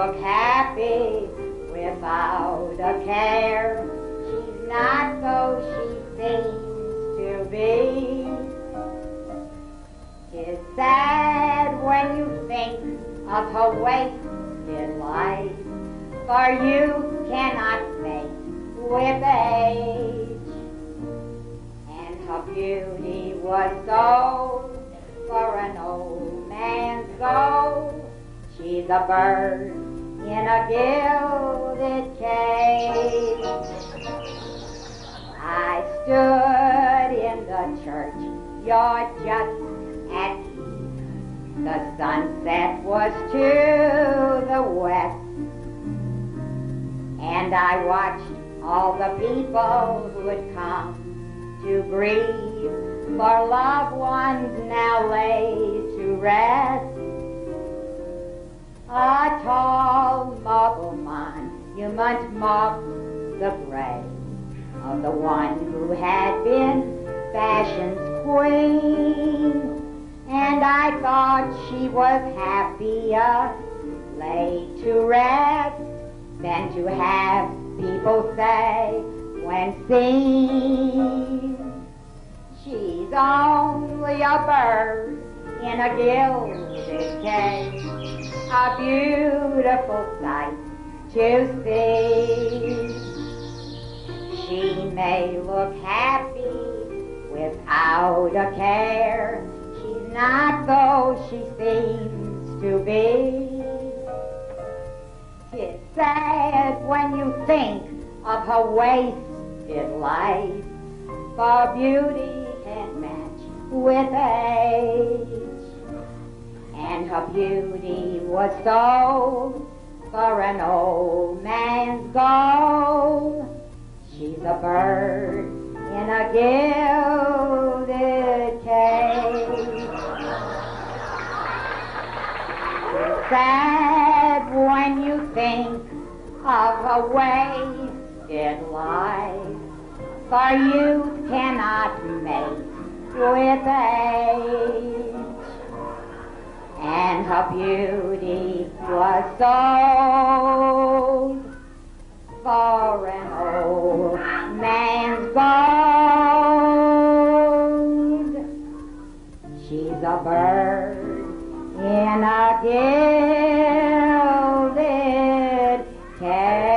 look happy without a care. She's not though she seems to be. 'Tis sad when you think of her wasted life, for you cannot make with age. And her beauty was sold for an old man's gold. She's a bird in a gilded cage. I stood in the churchyard just at eve. The sunset was to the west, and I watched all the people who had come to grieve for loved ones now laid to rest. A tall marble monument marked the grave of the one who had been fashion's queen, and I thought she was happier laid to rest than to have people say when seen, she's only a bird in a gilded cage, a beautiful sight to see. She may look happy without a care. She's not though she seems to be. 'Tis sad when you think of her wasted life, for beauty can't match with age. And her beauty was sold for an old man's gold. She's a bird in a gilded cage. It's sad when you think of her wasted life, for youth cannot make with age. And her beauty was sold for an old man's gold. She's a bird in a gilded cage.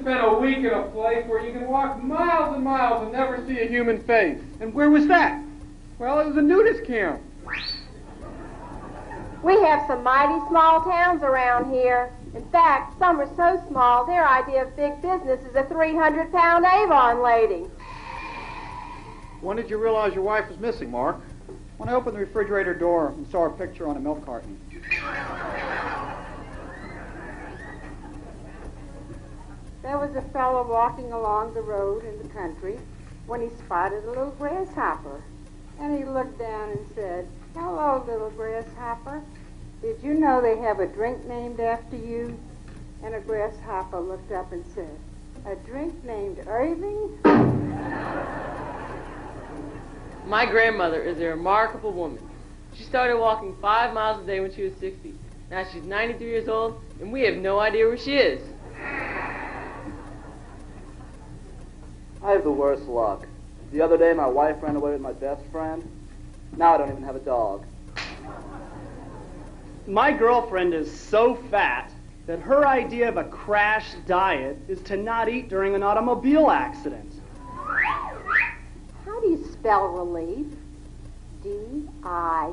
Spent a week in a place where you can walk miles and miles and never see a human face. And where was that? Well, it was a nudist camp. We have some mighty small towns around here. In fact, some are so small, their idea of big business is a 300-pound Avon lady. When did you realize your wife was missing, Mark? When I opened the refrigerator door and saw her picture on a milk carton. There was a fellow walking along the road in the country when he spotted a little grasshopper. And he looked down and said, "Hello, little grasshopper. Did you know they have a drink named after you?" And a grasshopper looked up and said, "A drink named Irving?" My grandmother is a remarkable woman. She started walking 5 miles a day when she was 60. Now she's 93 years old, and we have no idea where she is. I have the worst luck. The other day, my wife ran away with my best friend. Now I don't even have a dog. My girlfriend is so fat that her idea of a crash diet is to not eat during an automobile accident. How do you spell relief? D-I-V-O-R-C-E.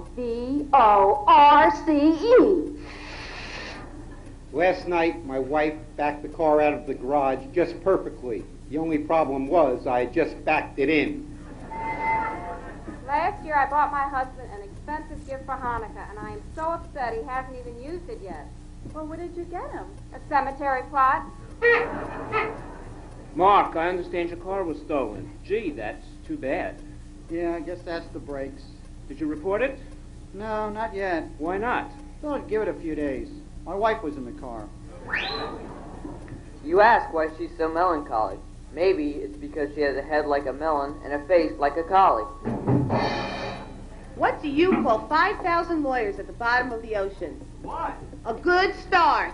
Last night, my wife backed the car out of the garage just perfectly. The only problem was I had just backed it in. Last year I bought my husband an expensive gift for Hanukkah, and I am so upset he hasn't even used it yet. Well, what did you get him? A cemetery plot. Mark, I understand your car was stolen. Gee, that's too bad. Yeah, I guess that's the brakes. Did you report it? No, not yet. Why not? Thought I'd give it a few days. My wife was in the car. You ask why she's so melancholy. Maybe it's because she has a head like a melon and a face like a collie. What do you call 5,000 lawyers at the bottom of the ocean? What? A good start.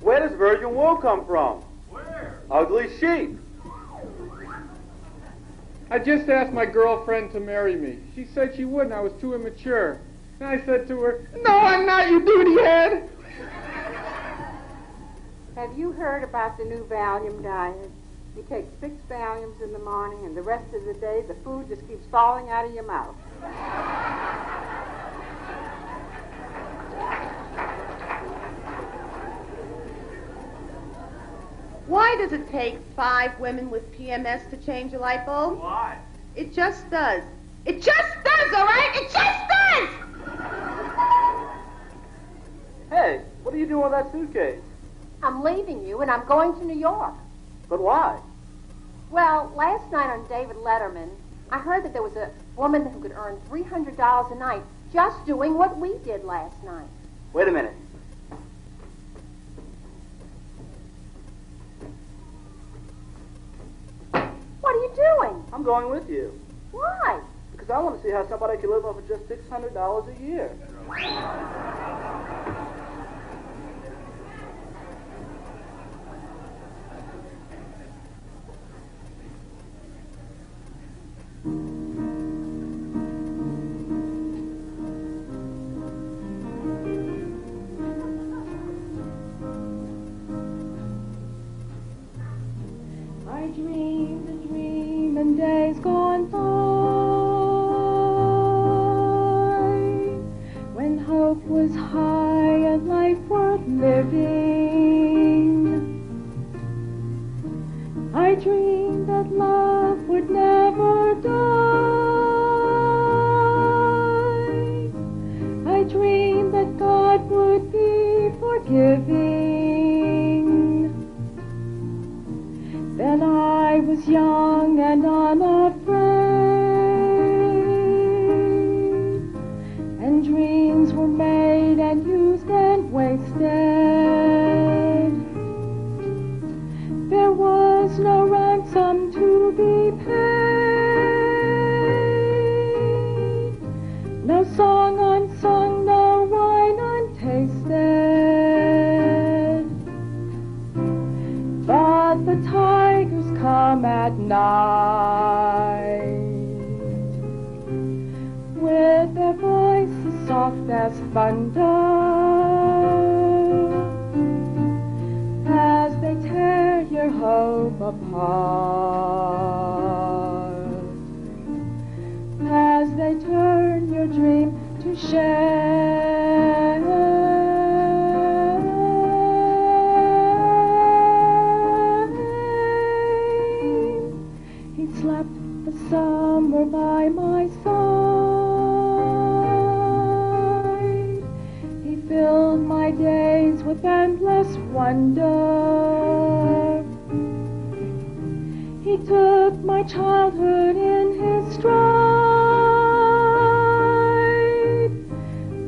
Where does virgin wool come from? Where? Ugly sheep. I just asked my girlfriend to marry me. She said she wouldn't. I was too immature. And I said to her, "No, I'm not, you duty head." Have you heard about the new Valium diet? You take 6 Valiums in the morning, and the rest of the day, the food just keeps falling out of your mouth. Why does it take 5 women with PMS to change a light bulb? Why? It just does. It just does, all right? It just does! Hey, what are you doing with that suitcase? I'm leaving you, and I'm going to New York. But why? Well, last night on David Letterman, I heard that there was a woman who could earn $300 a night just doing what we did last night. Wait a minute. What are you doing? I'm going with you. Why? Because I want to see how somebody can live off of just $600 a year. I dreamed a dream in days gone by, when hope was high and life worth living. I dreamed that love would never die. I dreamed that God would be forgiving. Then I was young and unafraid, and dreams were made and used and wasted. There was no ransom to be paid, no song unsung, no wine untasted. But the tigers come at night, with their voices soft as thunder, as they tear your hope apart, as they turn your dream to shame. He slept the summer by my side. He filled my days with endless wonder. He took my childhood in his stride,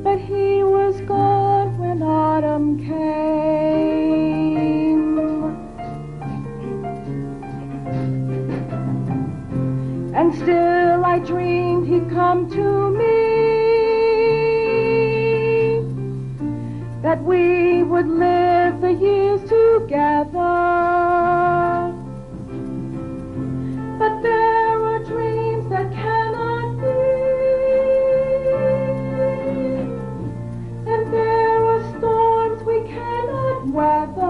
but he was gone when autumn came. And still I dreamed he'd come to me, that we would live the years together. But there are dreams that cannot be, and there are storms we cannot weather.